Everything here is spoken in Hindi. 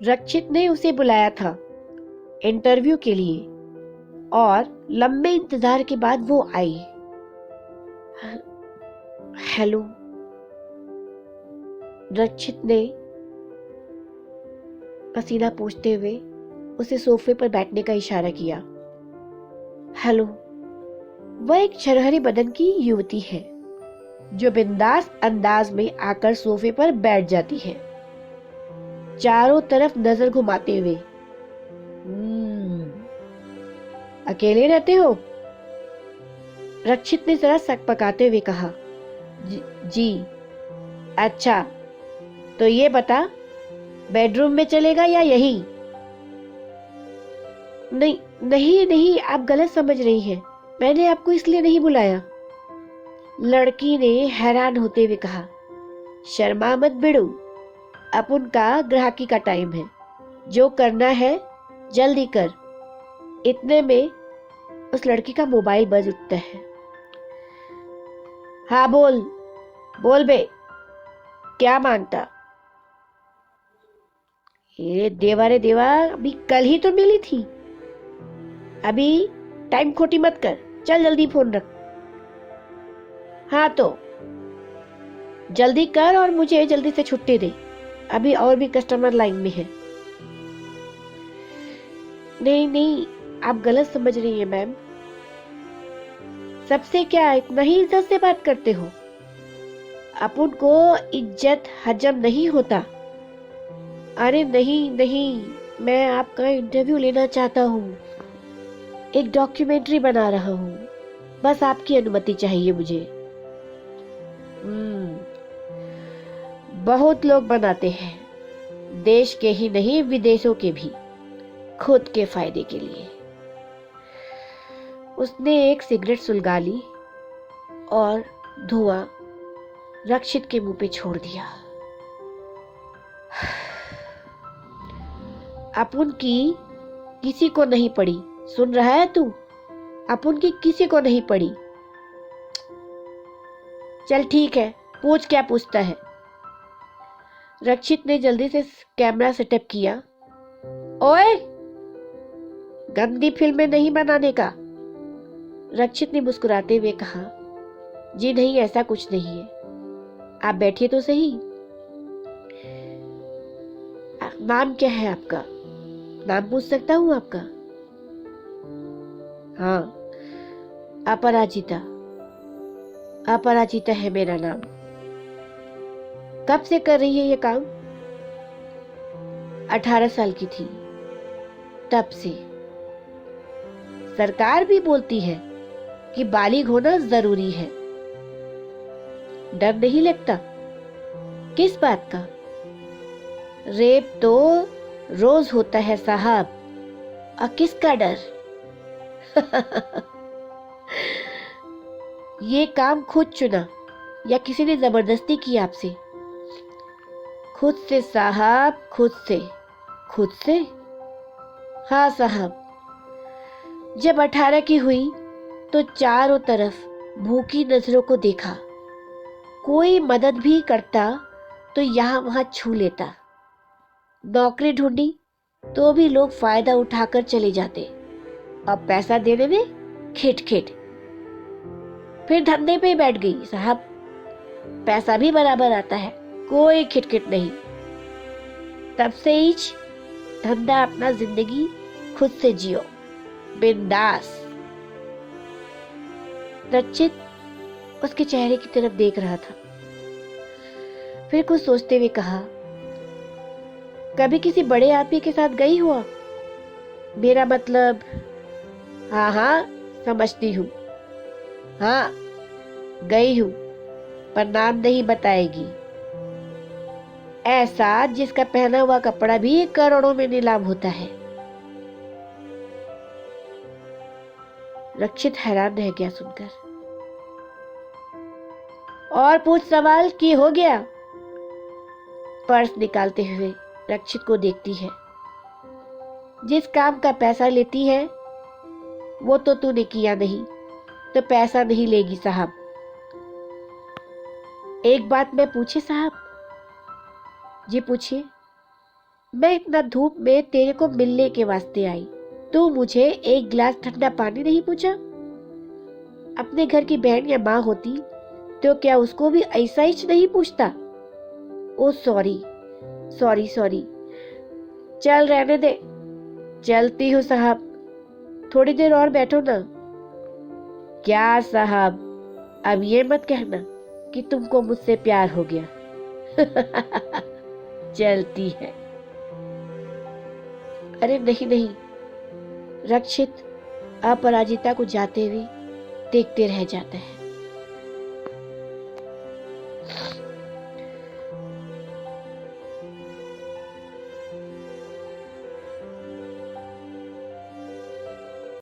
रक्षित ने उसे बुलाया था इंटरव्यू के लिए और लंबे इंतजार के बाद वो आई। हेलो, रक्षित ने पसीना पोंछते हुए उसे सोफे पर बैठने का इशारा किया। हेलो। वह एक छरहरी बदन की युवती है जो बिंदास अंदाज में आकर सोफे पर बैठ जाती है, चारों तरफ नजर घुमाते हुए। अकेले रहते हो? रक्षित ने जरा सकपकाते हुए कहा। जी। अच्छा, तो ये बता, बेडरूम में चलेगा या यहीं? नहीं नहीं नहीं, आप गलत समझ रही हैं। मैंने आपको इसलिए नहीं बुलाया। लड़की ने हैरान होते हुए कहा। शर्मा मत बिड़ू, अपन का ग्राहकी का टाइम है, जो करना है जल्दी कर। इतने में उस लड़की का मोबाइल बज उठता है। हाँ बोल बोल बे, क्या मांगता? ये देवा रे देवा, अभी कल ही तो मिली थी। अभी टाइम खोटी मत कर, चल जल्दी फोन रख। हाँ तो जल्दी कर और मुझे जल्दी से छुट्टी दे, अभी और भी कस्टमर लाइन में है। नहीं नहीं, आप गलत समझ रही हैं मैम। सबसे क्या इतना ही इज्जत से बात करते हो? अपन को इज्जत हजम नहीं होता। अरे नहीं नहीं, मैं आपका इंटरव्यू लेना चाहता हूँ, एक डॉक्यूमेंट्री बना रहा हूँ, बस आपकी अनुमति चाहिए मुझे। बहुत लोग बनाते हैं, देश के ही नहीं विदेशों के भी, खुद के फायदे के लिए। उसने एक सिगरेट सुलगा ली और धुआं रक्षित के मुंह पे छोड़ दिया। अपन की किसी को नहीं पड़ी, सुन रहा है तू? अपन की किसी को नहीं पड़ी। चल ठीक है, पूछ, क्या पूछता है? रक्षित ने जल्दी से कैमरा सेटअप किया। ओए, गंदी फिल्में नहीं बनाने का। रक्षित ने मुस्कुराते हुए कहा। जी नहीं, ऐसा कुछ नहीं है, आप बैठिए तो सही। नाम क्या है आपका? नाम पूछ सकता हूँ आपका? हाँ, अपराजिता। अपराजिता है मेरा नाम। कब से कर रही है ये काम? 18 साल की थी तब से। सरकार भी बोलती है कि बालिग होना जरूरी है। डर नहीं लगता? किस बात का? रेप तो रोज होता है साहब, और किसका डर? ये काम खुद चुना या किसी ने जबरदस्ती की आपसे? खुद से साहब, खुद से। खुद से? हाँ साहब। जब 18 की हुई तो चारों तरफ भूखी नजरों को देखा, कोई मदद भी करता तो यहाँ वहां छू लेता। नौकरी ढूंढी तो भी लोग फायदा उठाकर चले जाते, अब पैसा देने में खिट। फिर धंधे पे बैठ गई साहब, पैसा भी बराबर आता है, कोई खिटखिट नहीं। तब से ही धंधा अपना, जिंदगी खुद से जियो, बिंदास। रक्षित उसके चेहरे की तरफ देख रहा था, फिर कुछ सोचते हुए कहा। कभी किसी बड़े आदमी के साथ गई हुआ? मेरा मतलब, हाँ समझती हूँ। हाँ गई हूँ, पर नाम नहीं बताएगी। ऐसा जिसका पहना हुआ कपड़ा भी करोड़ों में नीलाम होता है। रक्षित हैरान रह गया सुनकर। और पूछ सवाल की हो गया? पर्स निकालते हुए रक्षित को देखती है। जिस काम का पैसा लेती है वो तो तूने किया नहीं, तो पैसा नहीं लेगी साहब। एक बात मैं पूछे साहब? जी पूछिए। मैं इतना धूप में तेरे को मिलने के वास्ते आई, तू मुझे एक गिलास ठंडा पानी नहीं पूछा? अपने घर की बहन या माँ होती तो क्या उसको भी ऐसा ही नहीं पूछता? ओ सॉरी सॉरी सॉरी, चल रहने दे, चलती हूँ साहब, थोड़ी देर और बैठो ना। क्या साहब, अब ये मत कहना कि तुमको मुझसे प्यार हो गया। चलती है। अरे नहीं नहीं, रक्षित अपराजिता को जाते हुए देखते रह जाता है।